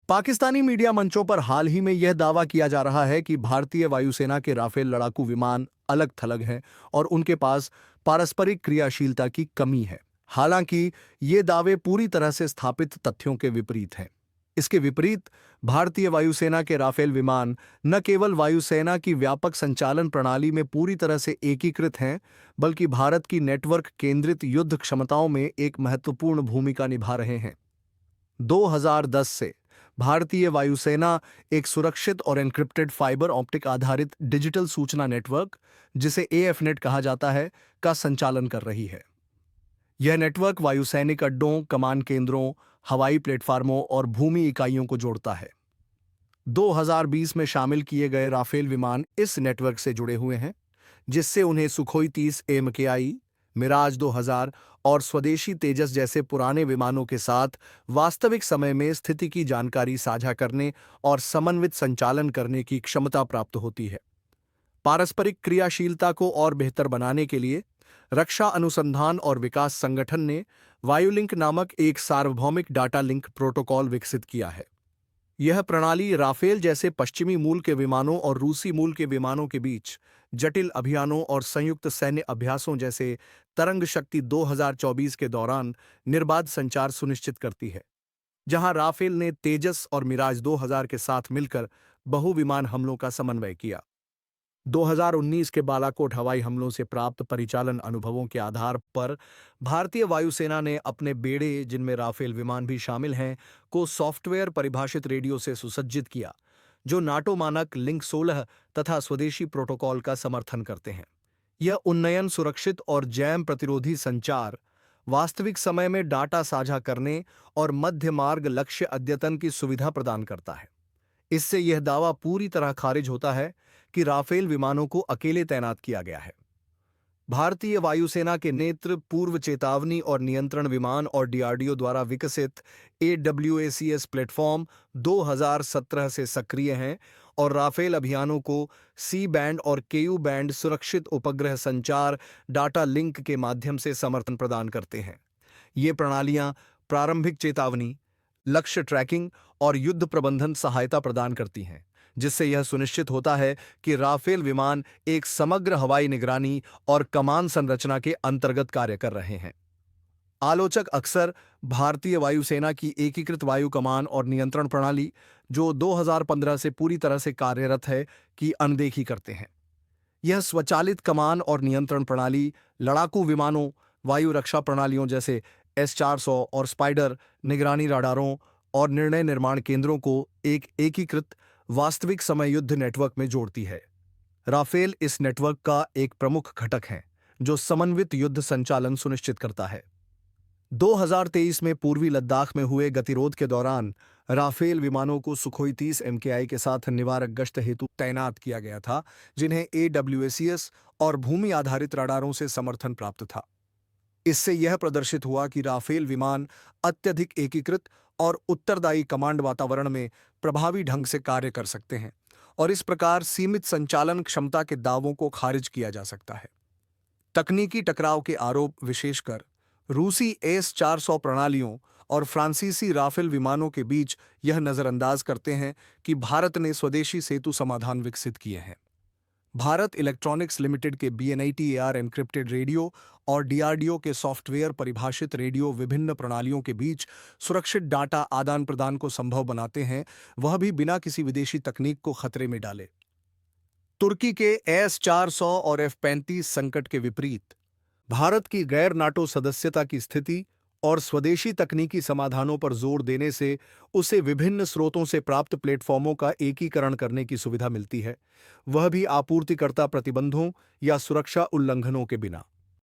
Pakistani media मंचों पर हाल ही में यह दावा किया जा रहा है कि भारतीय वायुसेना के राफेल लड़ाकू विमान अलग थलग हैं और उनके पास पारस्परिक क्रियाशीलता की कमी है। हालांकि ये दावे पूरी तरह से स्थापित तथ्यों के विपरीत हैं। इसके विपरीत, भारतीय वायुसेना के राफेल विमान न केवल वायुसेना की व्यापक संचालन प्रणाली में पूरी तरह से एकीकृत हैं, बल्कि भारत की नेटवर्क केंद्रित युद्ध क्षमताओं में एक महत्वपूर्ण भूमिका निभा रहे हैं। 2010 से भारतीय वायुसेना एक सुरक्षित और एन्क्रिप्टेड फाइबर ऑप्टिक आधारित डिजिटल सूचना नेटवर्क, जिसे एएफनेट कहा जाता है, का संचालन कर रही है। यह नेटवर्क वायुसैनिक अड्डों, कमान केंद्रों, हवाई प्लेटफार्मों और भूमि इकाइयों को जोड़ता है। 2020 में शामिल किए गए राफेल विमान इस नेटवर्क से जुड़े हुए हैं, जिससे उन्हें सुखोई 30 MKI, मिराज 2000 और स्वदेशी तेजस जैसे पुराने विमानों के साथ वास्तविक समय में स्थिति की जानकारी साझा करने और समन्वित संचालन करने की क्षमता प्राप्त होती है। पारस्परिक क्रियाशीलता को और बेहतर बनाने के लिए रक्षा अनुसंधान और विकास संगठन ने वायुलिंक नामक एक सार्वभौमिक डाटा लिंक प्रोटोकॉल विकसित किया है। यह प्रणाली राफेल जैसे पश्चिमी मूल के विमानों और रूसी मूल के विमानों के बीच जटिल अभियानों और संयुक्त सैन्य अभ्यासों जैसे तरंग शक्ति 2024 के दौरान निर्बाध संचार सुनिश्चित करती है। जहां राफेल ने तेजस और मिराज 2000 के साथ मिलकर बहु विमान हमलों का समन्वय किया। 2019 के बालाकोट हवाई हमलों से प्राप्त परिचालन अनुभवों के आधार पर भारतीय वायुसेना ने अपने बेड़े, जिनमें राफेल विमान भी शामिल हैं, को सॉफ्टवेयर परिभाषित रेडियो से सुसज्जित किया, जो नाटो मानक लिंक 16 तथा स्वदेशी प्रोटोकॉल का समर्थन करते हैं। यह उन्नयन सुरक्षित और जैम प्रतिरोधी संचार, वास्तविक समय में डाटा साझा करने और मध्य मार्ग लक्ष्य अद्यतन की सुविधा प्रदान करता है। इससे यह दावा पूरी तरह खारिज होता है कि राफेल विमानों को अकेले तैनात किया गया है। भारतीय वायुसेना के नेत्र पूर्व चेतावनी और नियंत्रण विमान और डीआरडीओ द्वारा विकसित AWACS प्लेटफॉर्म 2017 से सक्रिय हैं और राफेल अभियानों को सी बैंड और KU बैंड सुरक्षित उपग्रह संचार डाटा लिंक के माध्यम से समर्थन प्रदान करते हैं। ये प्रणालियां प्रारंभिक चेतावनी, लक्ष्य ट्रैकिंग और युद्ध प्रबंधन सहायता प्रदान करती हैं, जिससे यह सुनिश्चित होता है कि राफेल विमान एक समग्र हवाई निगरानी और कमान संरचना के अंतर्गत कार्य कर रहे हैं। आलोचक अक्सर भारतीय वायुसेना की एकीकृत वायु कमान और नियंत्रण प्रणाली, जो 2015 से पूरी तरह से कार्यरत है, की अनदेखी करते हैं। यह स्वचालित कमान और नियंत्रण प्रणाली लड़ाकू विमानों, वायु रक्षा प्रणालियों जैसे S-400 और स्पाइडर, निगरानी रडारों और निर्णय निर्माण केंद्रों को एक एकीकृत वास्तविक समय युद्ध नेटवर्क में जोड़ती है। राफेल इस नेटवर्क का एक प्रमुख घटक है, जो समन्वित युद्ध संचालन सुनिश्चित करता है। 2023 में पूर्वी लद्दाख में हुए गतिरोध के दौरान राफेल विमानों को सुखोई 30 MKI के साथ निवारक गश्त हेतु तैनात किया गया था, जिन्हें AWACS और भूमि आधारित रडारों से समर्थन प्राप्त था। इससे यह प्रदर्शित हुआ कि राफेल विमान अत्यधिक एकीकृत और उत्तरदायी कमांड वातावरण में प्रभावी ढंग से कार्य कर सकते हैं और इस प्रकार सीमित संचालन क्षमता के दावों को खारिज किया जा सकता है। तकनीकी टकराव के आरोप विशेषकर रूसी S-400 प्रणालियों और फ्रांसीसी राफेल विमानों के बीच यह नजरअंदाज करते हैं कि भारत ने स्वदेशी सेतु समाधान विकसित किए हैं। भारत इलेक्ट्रॉनिक्स लिमिटेड के BNITAR एन्क्रिप्टेड रेडियो और DRDO के सॉफ्टवेयर परिभाषित रेडियो विभिन्न प्रणालियों के बीच सुरक्षित डाटा आदान प्रदान को संभव बनाते हैं, वह भी बिना किसी विदेशी तकनीक को खतरे में डाले। तुर्की के S-400 और F-35 संकट के विपरीत, भारत की गैर नाटो सदस्यता की स्थिति और स्वदेशी तकनीकी समाधानों पर जोर देने से उसे विभिन्न स्रोतों से प्राप्त प्लेटफॉर्मों का एकीकरण करने की सुविधा मिलती है, वह भी आपूर्तिकर्ता प्रतिबंधों या सुरक्षा उल्लंघनों के बिना।